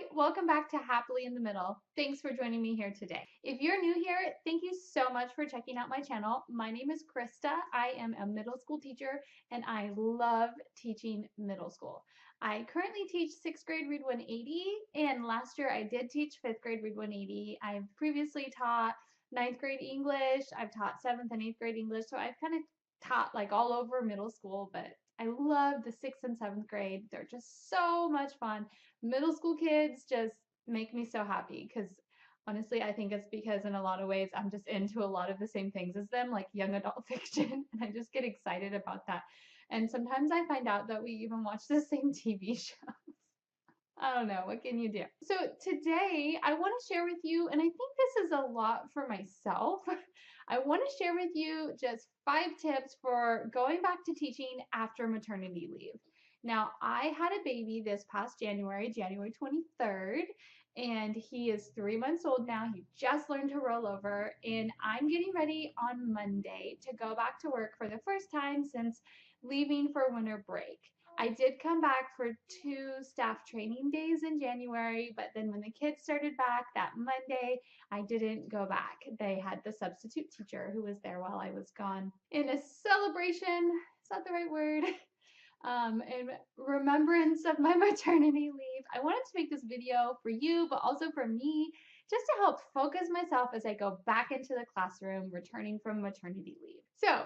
Hi, welcome back to Happily in the Middle. Thanks for joining me here today. If you're new here, thank you so much for checking out my channel. My name is Krista. I am a middle school teacher and I love teaching middle school. I currently teach 6th grade Read 180, and last year I did teach 5th grade Read 180. I've previously taught 9th grade English, I've taught 7th and 8th grade English, so I've kind of taught like all over middle school, but I love the 6th and 7th grade. They're just so much fun. Middle school kids just make me so happy because honestly, I think it's because in a lot of ways I'm just into a lot of the same things as them, like young adult fiction, and I just get excited about that. And sometimes I find out that we even watch the same TV show. I don't know, what can you do? So today I want to share with you, and I think this is a lot for myself. I want to share with you just 5 tips for going back to teaching after maternity leave. Now, I had a baby this past January, January 23rd, and he is 3 months old now. He just learned to roll over, and I'm getting ready on Monday to go back to work for the first time since leaving for winter break. I did come back for 2 staff training days in January, but then when the kids started back that Monday, I didn't go back. They had the substitute teacher who was there while I was gone. In a celebration, is that the right word? In remembrance of my maternity leave, I wanted to make this video for you, but also for me, just to help focus myself as I go back into the classroom returning from maternity leave. So,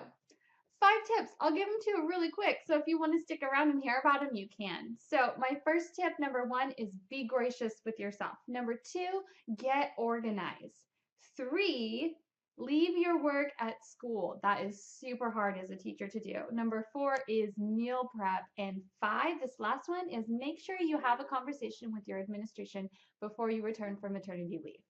5 tips. I'll give them to you really quick. So if you want to stick around and hear about them, you can. So my first tip, number 1, is be gracious with yourself. Number 2, get organized. 3, leave your work at school. That is super hard as a teacher to do. Number 4 is meal prep. And 5, this last one, is make sure you have a conversation with your administration before you return from maternity leave.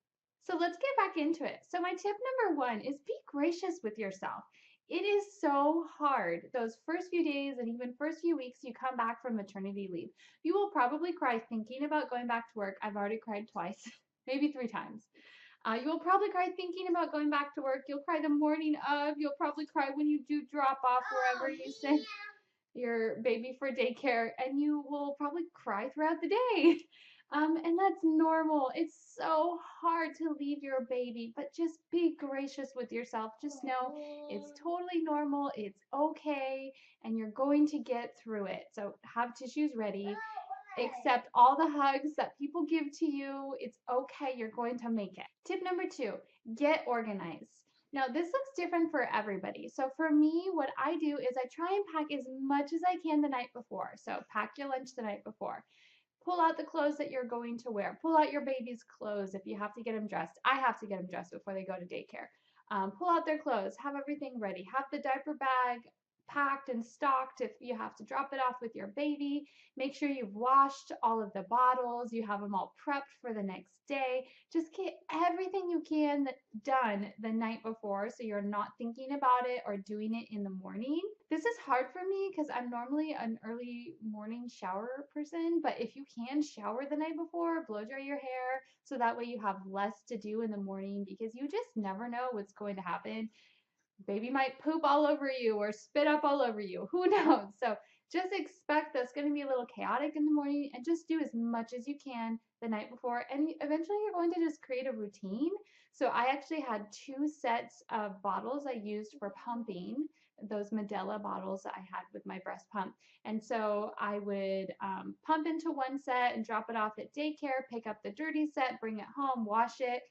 So let's get back into it. So my tip number 1 is be gracious with yourself. It is so hard. Those first few days and even first few weeks you come back from maternity leave. You will probably cry thinking about going back to work. I've already cried twice, maybe 3 times. You will probably cry thinking about going back to work. You'll cry the morning of. You'll probably cry when you do drop off wherever you send your baby for daycare, and you will probably cry throughout the day. And that's normal. It's so hard to leave your baby, but just be gracious with yourself. Just know it's totally normal. It's okay, and you're going to get through it. So have tissues ready. Accept all the hugs that people give to you. It's okay. You're going to make it. Tip number 2, get organized. Now, this looks different for everybody. So for me, what I do is I try and pack as much as I can the night before. So pack your lunch the night before. Pull out the clothes that you're going to wear. Pull out your baby's clothes if you have to get them dressed. I have to get them dressed before they go to daycare. Pull out their clothes. Have everything ready. Have the diaper bag packed and stocked if you have to drop it off with your baby. Make sure you've washed all of the bottles. You have them all prepped for the next day. Just get everything you can done the night before so you're not thinking about it or doing it in the morning. This is hard for me because I'm normally an early morning shower person, but if you can shower the night before, blow dry your hair so that way you have less to do in the morning because you just never know what's going to happen. Baby might poop all over you or spit up all over you. Who knows? So just expect that's going to be a little chaotic in the morning and just do as much as you can the night before. And eventually you're going to just create a routine. So I actually had 2 sets of bottles I used for pumping, those Medela bottles that I had with my breast pump. And so I would pump into one set and drop it off at daycare, pick up the dirty set, bring it home, wash it,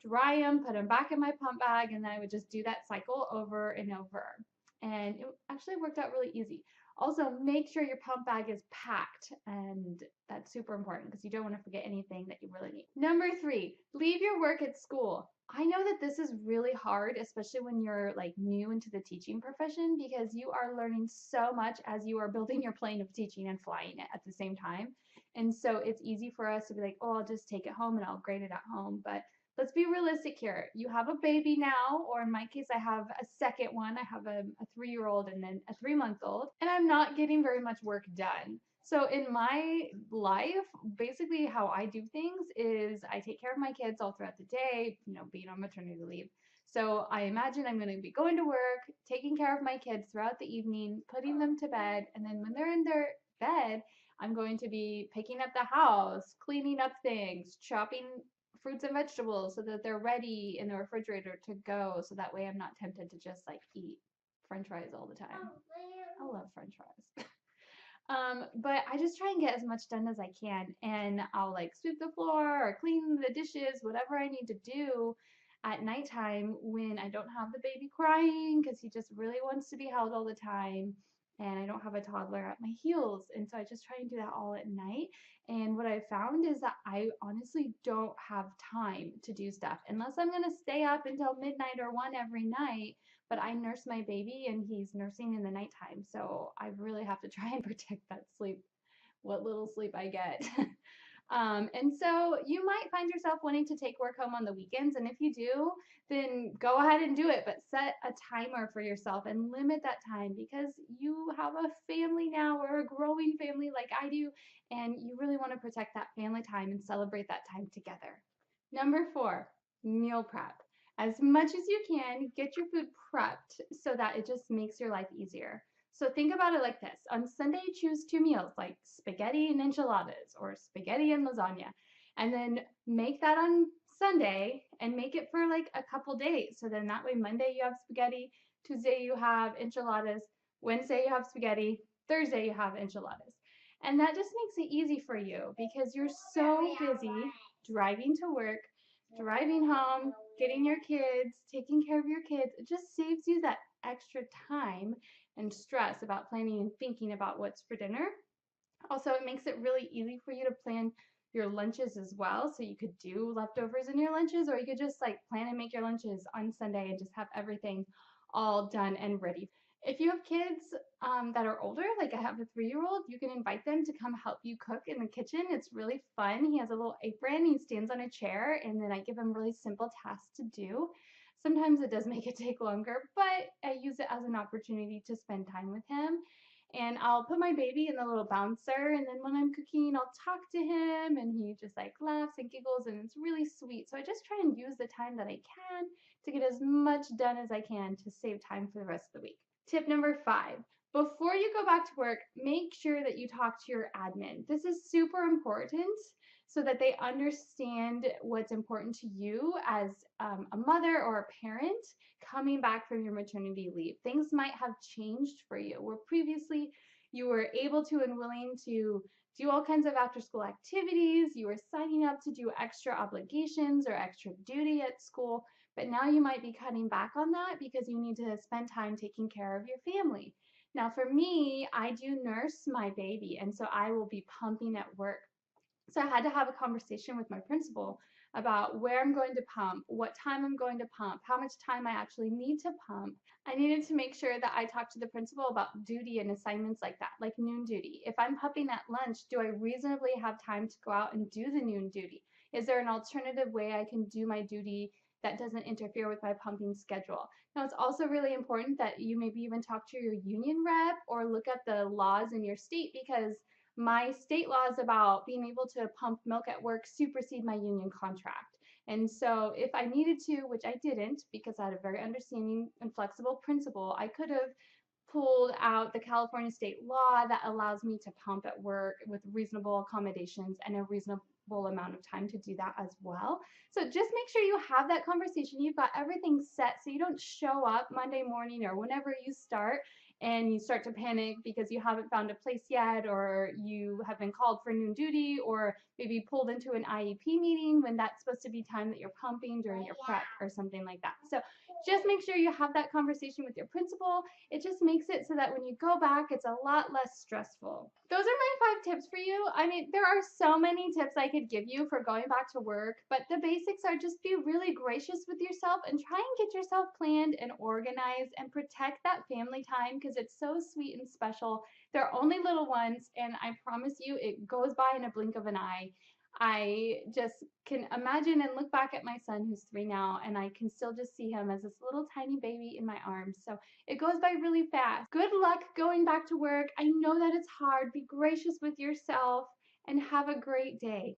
dry them, put them back in my pump bag, and then I would just do that cycle over and over. And it actually worked out really easy. Also, make sure your pump bag is packed, and that's super important because you don't want to forget anything that you really need. Number 3, leave your work at school. I know that this is really hard, especially when you're like new into the teaching profession because you are learning so much as you are building your plane of teaching and flying it at the same time. And so it's easy for us to be like, oh, I'll just take it home and I'll grade it at home. But let's be realistic here. You have a baby now, or in my case, I have a second one. I have a 3-year-old and then a 3-month-old, and I'm not getting very much work done. So in my life, basically how I do things is I take care of my kids all throughout the day, being on maternity leave. So I imagine I'm going to be going to work, taking care of my kids throughout the evening, putting them to bed, and then when they're in their bed, I'm going to be picking up the house, cleaning up things, chopping fruits and vegetables so that they're ready in the refrigerator to go. So that way I'm not tempted to just like eat French fries all the time. I love French fries. But I just try and get as much done as I can, and I'll like sweep the floor or clean the dishes, whatever I need to do at nighttime when I don't have the baby crying because he just really wants to be held all the time. And I don't have a toddler at my heels. And so I just try and do that all at night. And what I found is that I honestly don't have time to do stuff unless I'm going to stay up until midnight or 1 every night, but I nurse my baby and he's nursing in the nighttime. So I really have to try and protect that sleep, what little sleep I get. And so you might find yourself wanting to take work home on the weekends. And if you do, then go ahead and do it, but set a timer for yourself and limit that time because you have a family now or a growing family like I do. And you really want to protect that family time and celebrate that time together. Number 4, meal prep. As much as you can, get your food prepped so that it just makes your life easier. So think about it like this. On Sunday, choose 2 meals like spaghetti and enchiladas or spaghetti and lasagna. And then make that on Sunday and make it for like a couple days. So then that way, Monday you have spaghetti, Tuesday you have enchiladas, Wednesday you have spaghetti, Thursday you have enchiladas. And that just makes it easy for you because you're so busy driving to work, driving home, getting your kids, taking care of your kids. It just saves you that extra time and stress about planning and thinking about what's for dinner. Also, it makes it really easy for you to plan your lunches as well. So you could do leftovers in your lunches, or you could just like plan and make your lunches on Sunday and just have everything all done and ready. If you have kids that are older, like I have a 3-year-old, you can invite them to come help you cook in the kitchen. It's really fun. He has a little apron, he stands on a chair, and then I give him really simple tasks to do. Sometimes it does make it take longer, but I use it as an opportunity to spend time with him. And I'll put my baby in the little bouncer, and then when I'm cooking, I'll talk to him, and he just like laughs and giggles, and it's really sweet. So I just try and use the time that I can to get as much done as I can to save time for the rest of the week. Tip number 5. Before you go back to work, make sure that you talk to your admin. This is super important so that they understand what's important to you as a mother or a parent coming back from your maternity leave. Things might have changed for you where previously you were able to and willing to do all kinds of after school activities, you were signing up to do extra obligations or extra duty at school, but now you might be cutting back on that because you need to spend time taking care of your family. Now, for me, I do nurse my baby, and so I will be pumping at work. So I had to have a conversation with my principal about where I'm going to pump, what time I'm going to pump, how much time I actually need to pump. I needed to make sure that I talked to the principal about duty and assignments like that, like noon duty. If I'm pumping at lunch, do I reasonably have time to go out and do the noon duty? Is there an alternative way I can do my duty that doesn't interfere with my pumping schedule? Now, it's also really important that you maybe even talk to your union rep or look at the laws in your state because my state laws about being able to pump milk at work supersede my union contract. And so if I needed to, which I didn't because I had a very understanding and flexible principal, I could have pulled out the California state law that allows me to pump at work with reasonable accommodations and a reasonable amount of time to do that as well. So just make sure you have that conversation. You've got everything set so you don't show up Monday morning or whenever you start and you start to panic because you haven't found a place yet, or you have been called for noon duty, or maybe pulled into an IEP meeting when that's supposed to be time that you're pumping during your prep or something like that. So just make sure you have that conversation with your principal. It just makes it so that when you go back, it's a lot less stressful. Those are my 5 tips for you. I mean, there are so many tips I could give you for going back to work, but the basics are just be really gracious with yourself and try and get yourself planned and organized and protect that family time because it's so sweet and special. They're only little ones, and I promise you, it goes by in a blink of an eye. I just can imagine and look back at my son who's 3 now, and I can still just see him as this little tiny baby in my arms. So it goes by really fast. Good luck going back to work. I know that it's hard. Be gracious with yourself and have a great day.